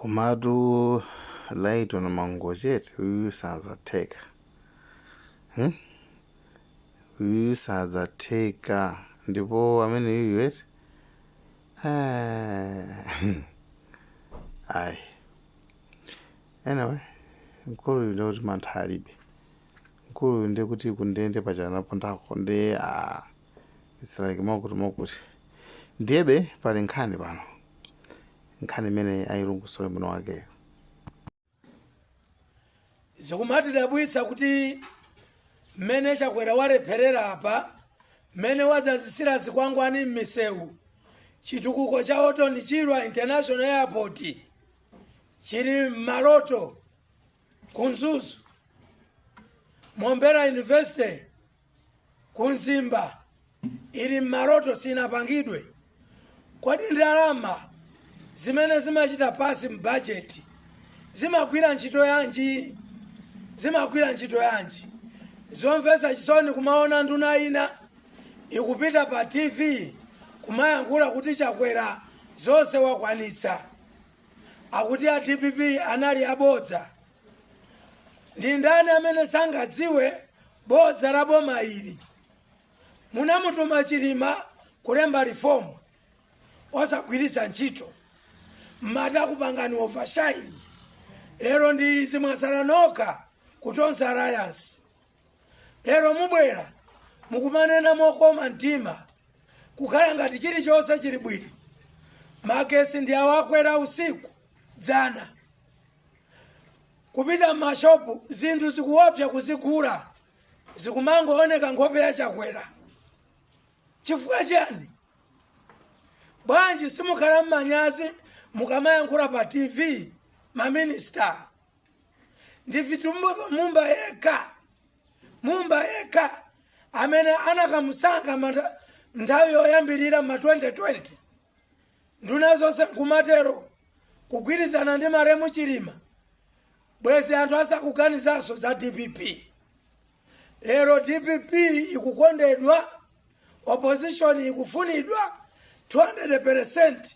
Komatu laito na mangojet usazatheka. Usazatheka ndipo amene yuyet. Ayi. Anyway, nkulu ndoti manthalibe. Nkulu ndekuti kundende pachana pontako nde it's like mokuti. Ndiyebe pali nkhani pano. Nkhani mene ayirungusole muno wake. Zikumatidabwitsa kuti mmene Chakwera walepherera apa mmene wadzazisira zikwangwani m'misewu chitukuko cha Oton Chirwa International Airport chili Maloto Kunzuzu Mombera University Kunzimba ili Maloto sinapangidwe kodi ndalama zimene zimachita pasi mbudget zimagwira ntchito yanji zomvetsa chisoni kumaona nduna ina ikupita pa TV kumayankhula kuti Chakwera zonse wakwanitsa akuti a DPP anali abodza. Ndi ndani amene sangadziwe bodza la boma ili? Munamutuma Chilima kulemba reform osagwiritsa ntchito mmata kupangani overshine. Lero ndi izi mwasala nokha kutonsa alliance. Lero mubwera mukumanena mokoma mtima kukhala ngati chilichonse chili bwino. Magetsi ndi awakwera usiku dzana. Kupita m'mashopu zinthu zikuopsa kuzigula zikumangooneka nkhope ya Chakwera. Chifukwa chani? Bwanji simukhala m'manyazi mukamayankhula pa TV maminista. Ndi vitumbuko mumba yekha amene anakamusankha nthawi yoyambirira ma 2020. Nduna zonse nkumatero kugwirizana ndi Maremu Chilima bwezi anthu asakuganizanso za DPP. Lero DPP ikukondedwa, opposition ikufunidwa 200%.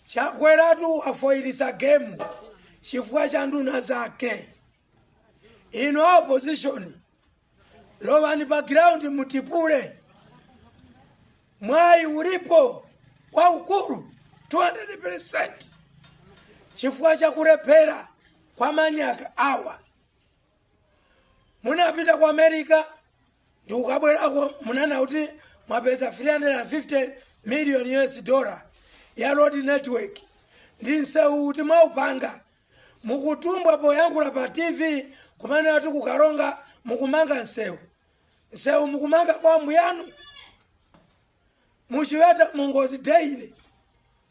Chakweratu afoilisa game chifukwa cha nduna zake. Ino opposition lowani pa ground mutipule. Mwayi ulipo wa ukulu 200%. Chifukwa cha kulephera kwa manyaka awa. Munapita kwa America ndi ukabwerako munana kuti mwapeza $350 million ya road network. Ndi nsewu kuti mwaupanga mukutumbwa poyankhula pa TV kumene ati kukaronga mukumanga nsewu mukumanga kwa mbuyanu. Muchiweta Mungozi daily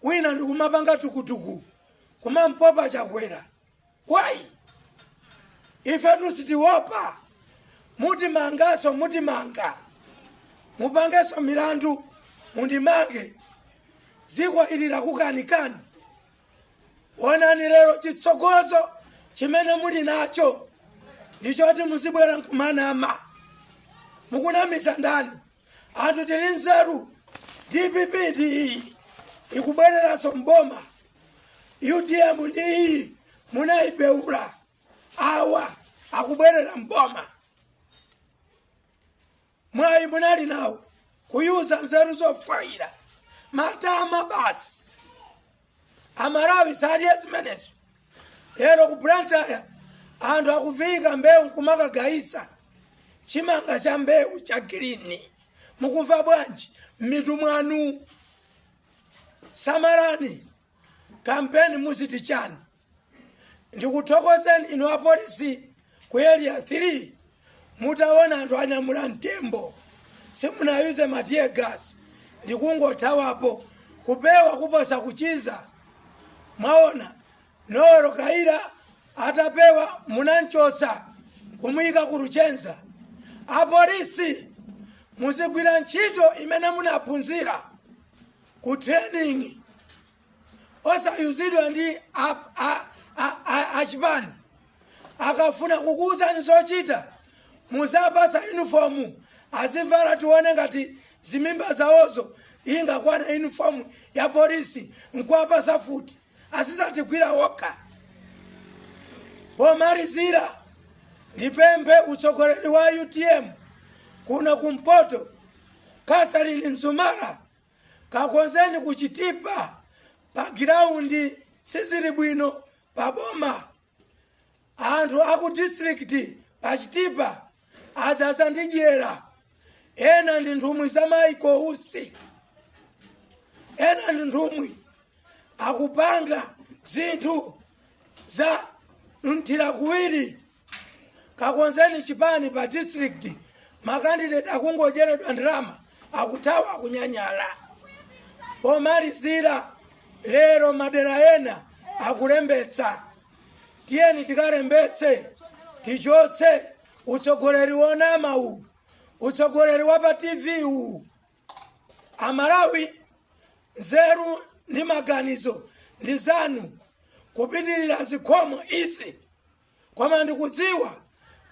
wina ndi kumapanga tukutuku kumampopa Chakwera. Why? Ife tusitiwopa mutimanga mupangeso milandu mundimange dziko ili lakukanikani. Onani lero chitsogozo chimene muli nacho ndichoti muzibwera nkumanama mukunamiza ndani anthu tili nzeru. DPP ndi ikubwereranso mboma. UTM ndi munaibeula awa akubwerera mboma. Mwayi munali nawo kuyuza nzeru zofaira matama basi. Amarawi sadi zimenezo. Lero ku Blantyre anthu akuvika mbewu nkumakagaisa chimanga cha mbewu cha green. Mukumva bwanji m'mitu mwanu? Samarani kampeni muziti chani. Ndikuthokozeni inu apolisi ku area 3 mutaona anthu anyamula mtembo simunayuze matiye gas ndikungothawapo kupewa kuposa kuchiza. Mwaona Noro Kaira atapewa munanchosa kumuyika ku Luchenza. Apolisi muzigwira ntchito imene munaphunzira ku training osayuzidwa ndi achipani. Akafuna kukuuzani zochita muzapasa uniform azivala tione ngati zimimba zawozo ingakwana uniform ya polisi nkwapasa futi asizatigwira wokha. Pomalizira ndipemphe utsogoleri wa UTM kuno kumpoto, Catherine Nzumara, kakonzeni kuchitipa pa giraundi sizili bwino pa boma. Anthu aku district pa chitipa adzaza ndi dyera. Ena ndi nthumwi za Maiko Usi, ena ndi nthumwi akupanga zinthu za mthira kuwiri. Kakonzeni chipani pa district, makandidate akungojeredwa ndalama akuthawa akunyanyala. Pomalizira lero madera ena akulembetsa. Tiyeni tikalembetse, tichotse utsogoleri wonama uwu, utsogoleri wa pa TV uwu. Amalawi, nzeru ndi maganizo ndi zanu kupitirira zikhomo izi, koma ndikudziwa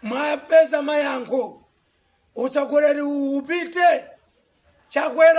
mwapeza mayankho. Utsogoleri uwu upite chakwe